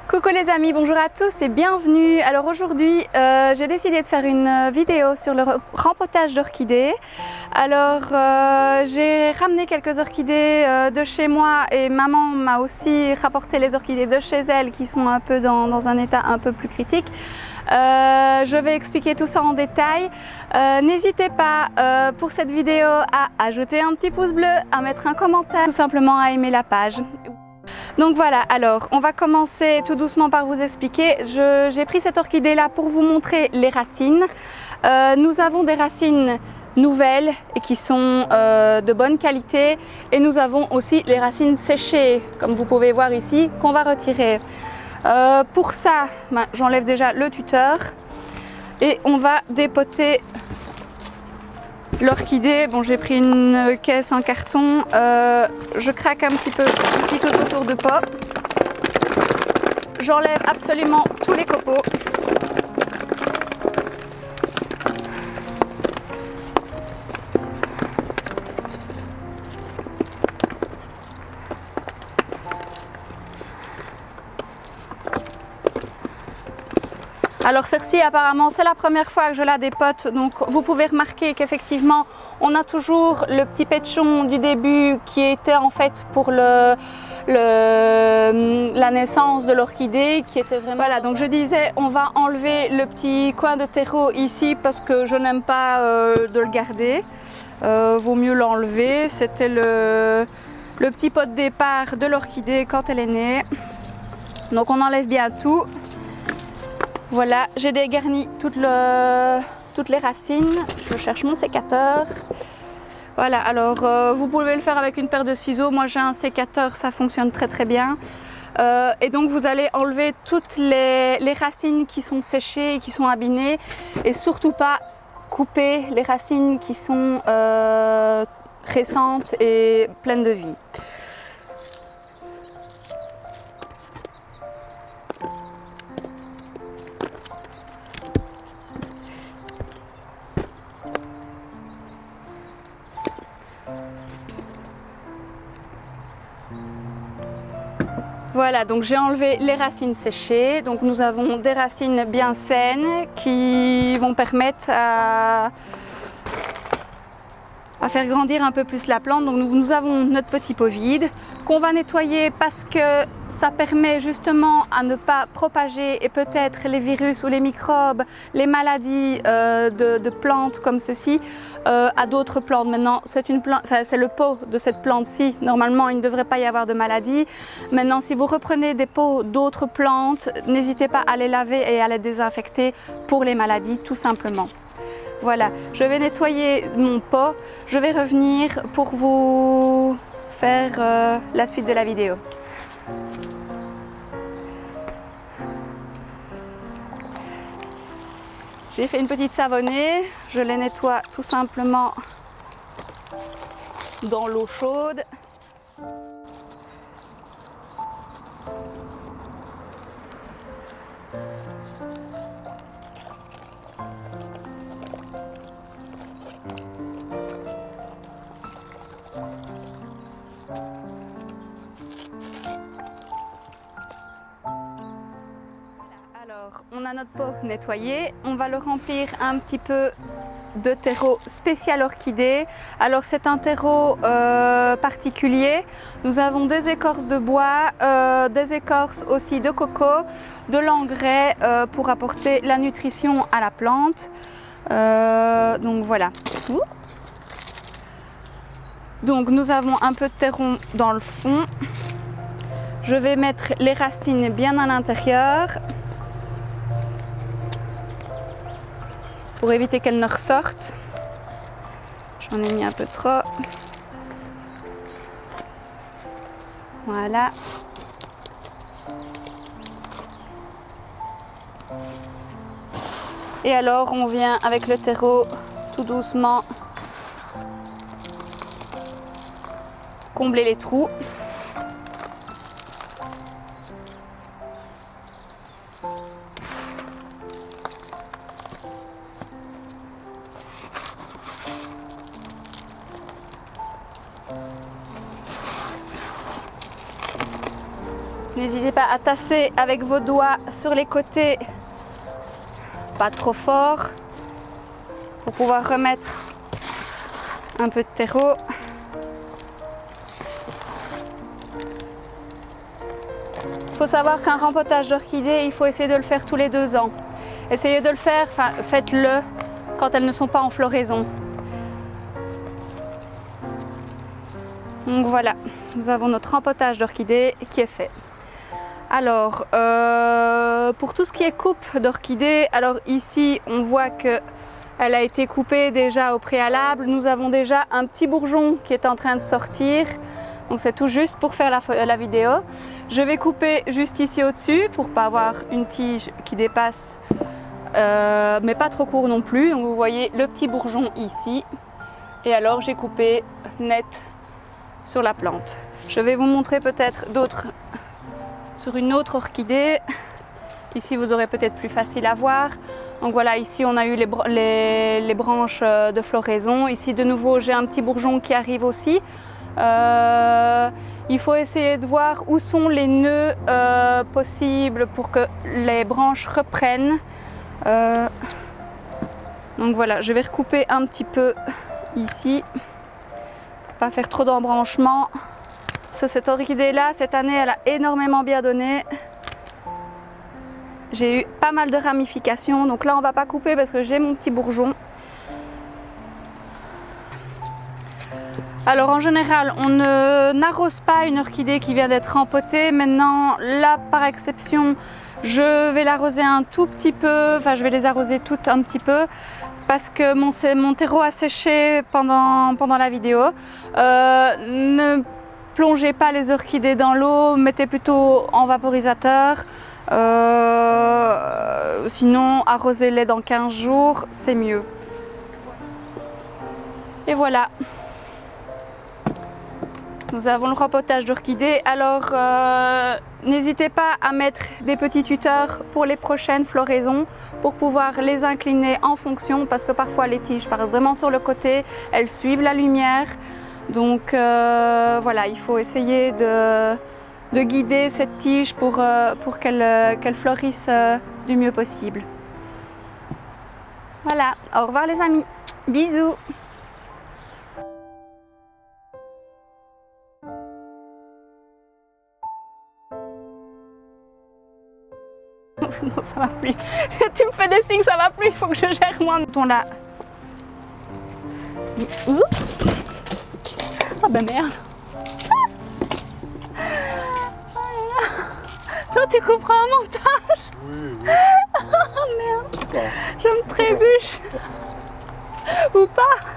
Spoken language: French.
Coucou les amis, bonjour à tous et bienvenue. Alors aujourd'hui, j'ai décidé de faire une vidéo sur le rempotage d'orchidées. Alors j'ai ramené quelques orchidées de chez moi et maman m'a aussi rapporté les orchidées de chez elle qui sont un peu dans un état un peu plus critique. Je vais expliquer tout ça en détail. N'hésitez pas pour cette vidéo à ajouter un petit pouce bleu, à mettre un commentaire, tout simplement à aimer la page. Donc voilà, alors on va commencer tout doucement par vous expliquer. J'ai pris cette orchidée là pour vous montrer les racines. Nous avons des racines nouvelles et qui sont de bonne qualité, et nous avons aussi les racines séchées, comme vous pouvez voir ici, qu'on va retirer. Pour ça, j'enlève déjà le tuteur et on va dépoter l'orchidée. Bon, j'ai pris une caisse en carton, je craque un petit peu ici tout autour du pot. J'enlève absolument tous les copeaux. Alors celle-ci apparemment c'est la première fois que je la dépote, donc vous pouvez remarquer qu'effectivement on a toujours le petit pétchon du début qui était en fait pour la naissance de l'orchidée, qui était vraiment... Voilà, donc je disais on va enlever le petit coin de terreau ici parce que je n'aime pas de le garder, vaut mieux l'enlever. C'était le petit pot de départ de l'orchidée quand elle est née, donc on enlève bien tout. Voilà, j'ai dégarni toutes les racines. Je cherche mon sécateur. Voilà, alors vous pouvez le faire avec une paire de ciseaux. Moi j'ai un sécateur, ça fonctionne très très bien. Et donc vous allez enlever toutes les racines qui sont séchées et qui sont abîmées. Et surtout pas couper les racines qui sont récentes et pleines de vie. Voilà, donc j'ai enlevé les racines séchées. Donc nous avons des racines bien saines qui vont permettre à faire grandir un peu plus la plante. Donc nous avons notre petit pot vide qu'on va nettoyer parce que ça permet justement à ne pas propager et peut-être les virus ou les microbes, les maladies de plantes comme ceci à d'autres plantes. Maintenant c'est le pot de cette plante-ci, normalement il ne devrait pas y avoir de maladie. Maintenant si vous reprenez des pots d'autres plantes, n'hésitez pas à les laver et à les désinfecter pour les maladies tout simplement. Voilà, je vais nettoyer mon pot, je vais revenir pour vous faire la suite de la vidéo. J'ai fait une petite savonnée, je les nettoie tout simplement dans l'eau chaude. Alors, on a notre pot nettoyé, on va le remplir un petit peu de terreau spécial orchidée. Alors c'est un terreau particulier. Nous avons des écorces de bois, des écorces aussi de coco, de l'engrais pour apporter la nutrition à la plante. Donc voilà. Donc nous avons un peu de terreau dans le fond. Je vais mettre les racines bien à l'intérieur pour éviter qu'elles ne ressortent. J'en ai mis un peu trop. Voilà. Et alors on vient avec le terreau tout doucement combler les trous. N'hésitez pas à tasser avec vos doigts sur les côtés, pas trop fort, pour pouvoir remettre un peu de terreau. Il faut savoir qu'un rempotage d'orchidées, il faut essayer de le faire tous les 2 ans. Essayez de le faire, faites-le quand elles ne sont pas en floraison. Donc voilà, nous avons notre rempotage d'orchidées qui est fait. Alors, pour tout ce qui est coupe d'orchidées, alors ici on voit que elle a été coupée déjà au préalable. Nous avons déjà un petit bourgeon qui est en train de sortir. Donc c'est tout juste pour faire la vidéo. Je vais couper juste ici au-dessus pour ne pas avoir une tige qui dépasse, mais pas trop court non plus. Donc vous voyez le petit bourgeon ici. Et alors j'ai coupé net sur la plante. Je vais vous montrer peut-être d'autres sur une autre orchidée. Ici vous aurez peut-être plus facile à voir. Donc voilà, ici on a eu les branches de floraison. Ici de nouveau j'ai un petit bourgeon qui arrive aussi. Il faut essayer de voir où sont les nœuds possibles pour que les branches reprennent. Donc voilà, je vais recouper un petit peu ici pour pas faire trop d'embranchements. Cette orchidée là, cette année, elle a énormément bien donné. J'ai eu pas mal de ramifications, donc là on va pas couper parce que j'ai mon petit bourgeon. Alors en général, on n'arrose pas une orchidée qui vient d'être rempotée. Maintenant, là par exception, je vais l'arroser un tout petit peu, enfin je vais les arroser toutes un petit peu parce que mon terreau a séché pendant la vidéo. Ne plongez pas les orchidées dans l'eau, mettez plutôt en vaporisateur. Sinon, arrosez-les dans 15 jours, c'est mieux. Et voilà. Nous avons le rempotage d'orchidées. Alors, n'hésitez pas à mettre des petits tuteurs pour les prochaines floraisons pour pouvoir les incliner en fonction parce que parfois les tiges partent vraiment sur le côté, elles suivent la lumière. Donc voilà, il faut essayer de guider cette tige pour qu'elle fleurisse du mieux possible. Voilà, au revoir les amis, bisous. Non, ça va plus. Tu me fais des signes, ça va plus, il faut que je gère moi. Là. Oh ben merde. Ça, tu couperas un montage. Oui. Oh merde. Je me trébuche. Ou pas.